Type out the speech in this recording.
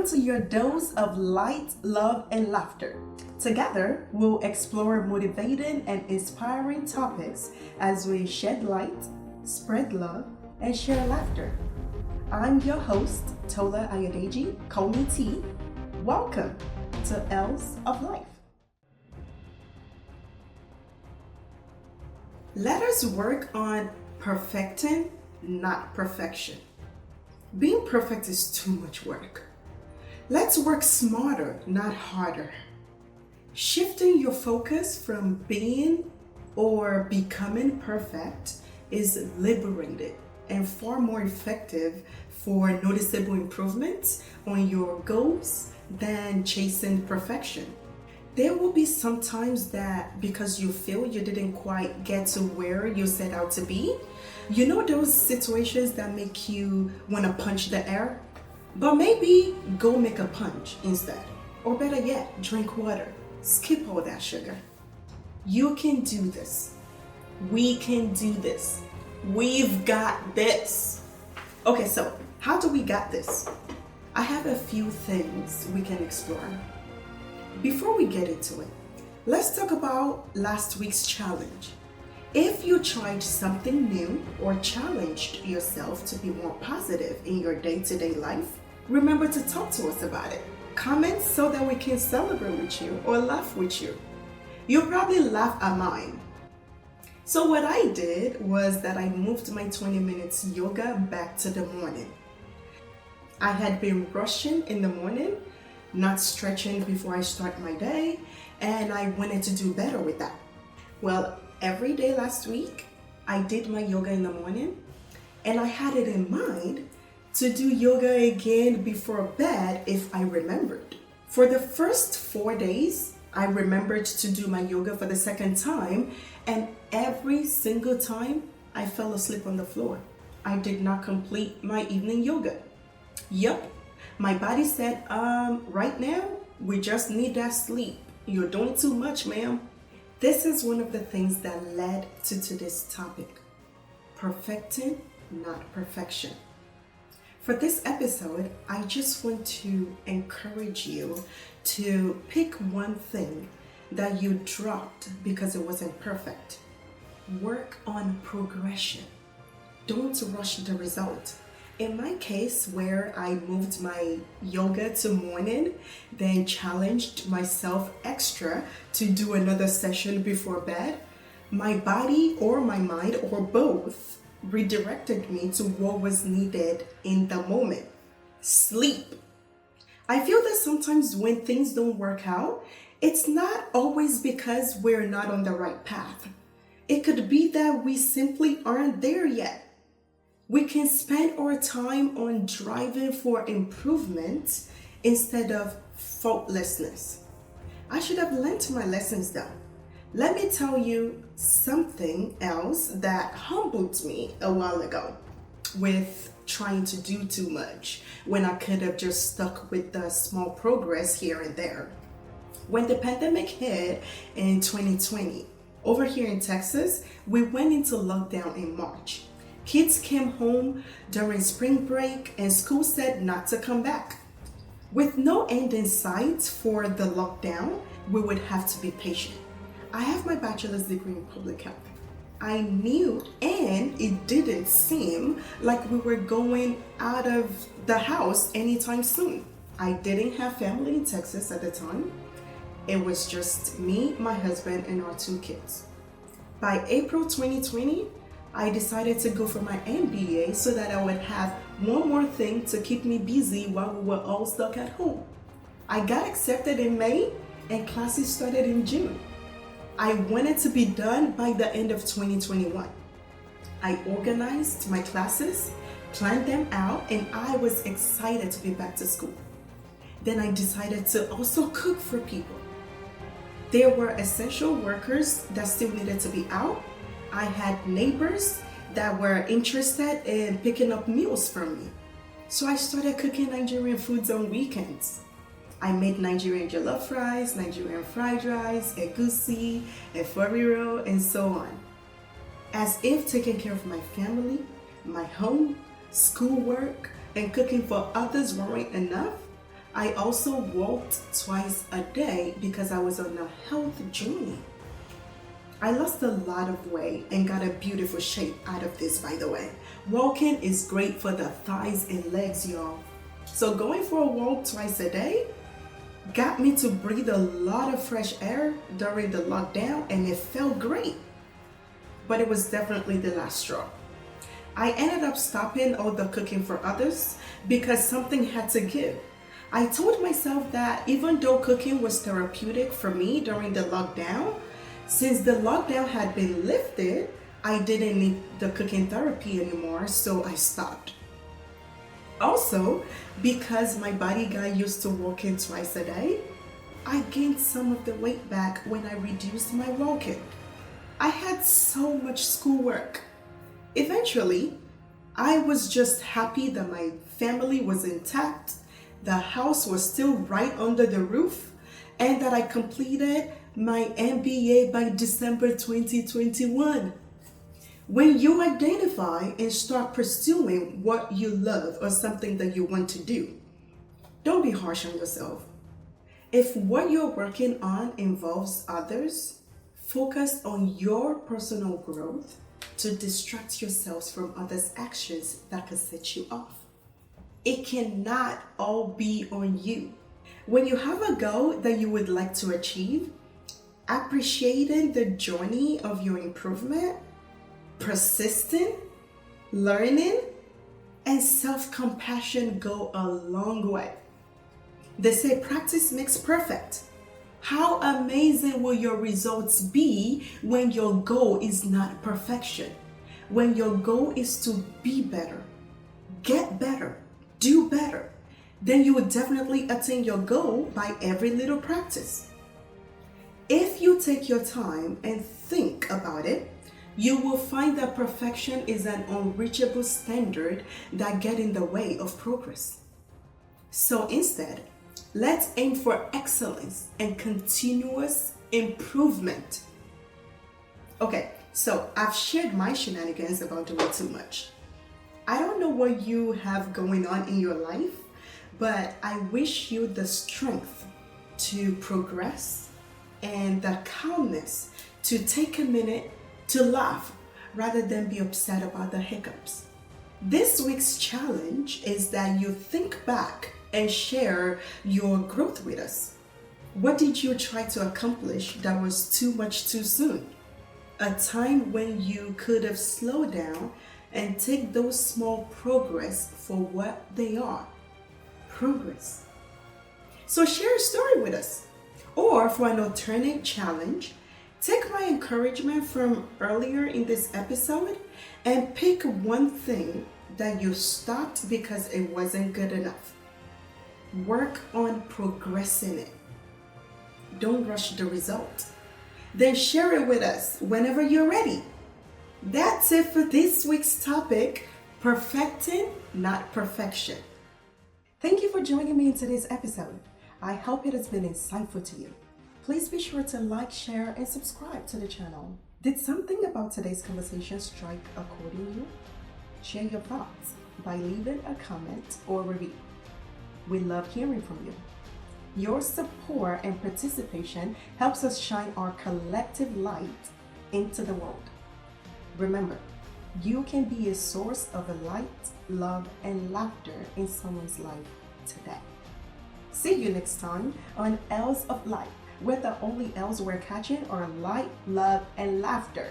Welcome to your dose of light, love, and laughter. Together, we'll explore motivating and inspiring topics as we shed light, spread love, and share laughter. I'm your host, Tola Ayodeji, call me T. Welcome to L's of Life. Let us work on perfecting, not perfection. Being perfect is too much work. Let's work smarter, not harder. Shifting your focus from being or becoming perfect is liberated and far more effective for noticeable improvements on your goals than chasing perfection. There will be some times that because you feel you didn't quite get to where you set out to be, you know those situations that make you want to punch the air? But maybe go make a punch instead. Or better yet, drink water. Skip all that sugar. You can do this. We can do this. We've got this. Okay, so how do we got this? I have a few things we can explore. Before we get into it, let's talk about last week's challenge. If you tried something new or challenged yourself to be more positive in your day-to-day life, remember to talk to us about it. Comment so that we can celebrate with you or laugh with you. You'll probably laugh at mine. So what I did was that I moved my 20 minutes yoga back to the morning. I had been rushing in the morning, not stretching before I start my day, and I wanted to do better with that. Well, every day last week, I did my yoga in the morning, and I had it in mind to do yoga again before bed if I remembered. For the first 4 days, I remembered to do my yoga for the second time, and every single time I fell asleep on the floor. I did not complete my evening yoga. Yup, my body said, right now, we just need that sleep. You're doing too much, ma'am. This is one of the things that led to today's topic, perfecting, not perfection. For this episode, I just want to encourage you to pick one thing that you dropped because it wasn't perfect. Work on progression. Don't rush the result. In my case, where I moved my yoga to morning, then challenged myself extra to do another session before bed, my body or my mind or both redirected me to what was needed in the moment. Sleep. I feel that sometimes when things don't work out, it's not always because we're not on the right path. It could be that we simply aren't there yet. We can spend our time on driving for improvement instead of faultlessness. I should have learned my lessons though. Let me tell you something else that humbled me a while ago with trying to do too much when I could have just stuck with the small progress here and there. When the pandemic hit in 2020, over here in Texas, we went into lockdown in March. Kids came home during spring break and school said not to come back. With no end in sight for the lockdown, we would have to be patient. I have my bachelor's degree in public health. I knew, and it didn't seem like we were going out of the house anytime soon. I didn't have family in Texas at the time. It was just me, my husband, and our 2 kids. By April 2020, I decided to go for my MBA so that I would have one more thing to keep me busy while we were all stuck at home. I got accepted in May and classes started in June. I wanted to be done by the end of 2021. I organized my classes, planned them out, and I was excited to be back to school. Then I decided to also cook for people. There were essential workers that still needed to be out. I had neighbors that were interested in picking up meals from me. So I started cooking Nigerian foods on weekends. I made Nigerian jollof rice, Nigerian fried rice, egusi, efo, and so on. As if taking care of my family, my home, schoolwork, and cooking for others weren't enough, I also walked twice a day because I was on a health journey. I lost a lot of weight and got a beautiful shape out of this, by the way. Walking is great for the thighs and legs, y'all. So going for a walk twice a day got me to breathe a lot of fresh air during the lockdown, and it felt great. But it was definitely the last straw. I ended up stopping all the cooking for others because something had to give. I told myself that even though cooking was therapeutic for me during the lockdown, since the lockdown had been lifted, I didn't need the cooking therapy anymore, so I stopped. Also, because my body got used to walking twice a day, I gained some of the weight back when I reduced my walking. I had so much schoolwork. Eventually, I was just happy that my family was intact, the house was still right under the roof, and that I completed my MBA by December 2021. When you identify and start pursuing what you love or something that you want to do, don't be harsh on yourself. If what you're working on involves others, focus on your personal growth to distract yourselves from others' actions that could set you off. It cannot all be on you. When you have a goal that you would like to achieve, appreciating the journey of your improvement, persisting, learning, and self-compassion go a long way. They say practice makes perfect. How amazing will your results be when your goal is not perfection? When your goal is to be better, get better, do better, then you will definitely attain your goal by every little practice. If you take your time and think about it, you will find that perfection is an unreachable standard that gets in the way of progress. So instead, let's aim for excellence and continuous improvement. Okay, so I've shared my shenanigans about doing too much. I don't know what you have going on in your life, but I wish you the strength to progress and the calmness to take a minute to laugh rather than be upset about the hiccups. This week's challenge is that you think back and share your growth with us. What did you try to accomplish that was too much too soon? A time when you could have slowed down and take those small progress for what they are. Progress. So share a story with us. Or for an alternate challenge, take my encouragement from earlier in this episode and pick one thing that you stopped because it wasn't good enough. Work on progressing it. Don't rush the result. Then share it with us whenever you're ready. That's it for this week's topic, perfecting, not perfection. Thank you for joining me in today's episode. I hope it has been insightful to you. Please be sure to like, share, and subscribe to the channel. Did something about today's conversation strike a chord in you? Share your thoughts by leaving a comment or review. We love hearing from you. Your support and participation helps us shine our collective light into the world. Remember, you can be a source of light, love, and laughter in someone's life today. See you next time on L's of Light, where the only L's we're catching are light, love, and laughter.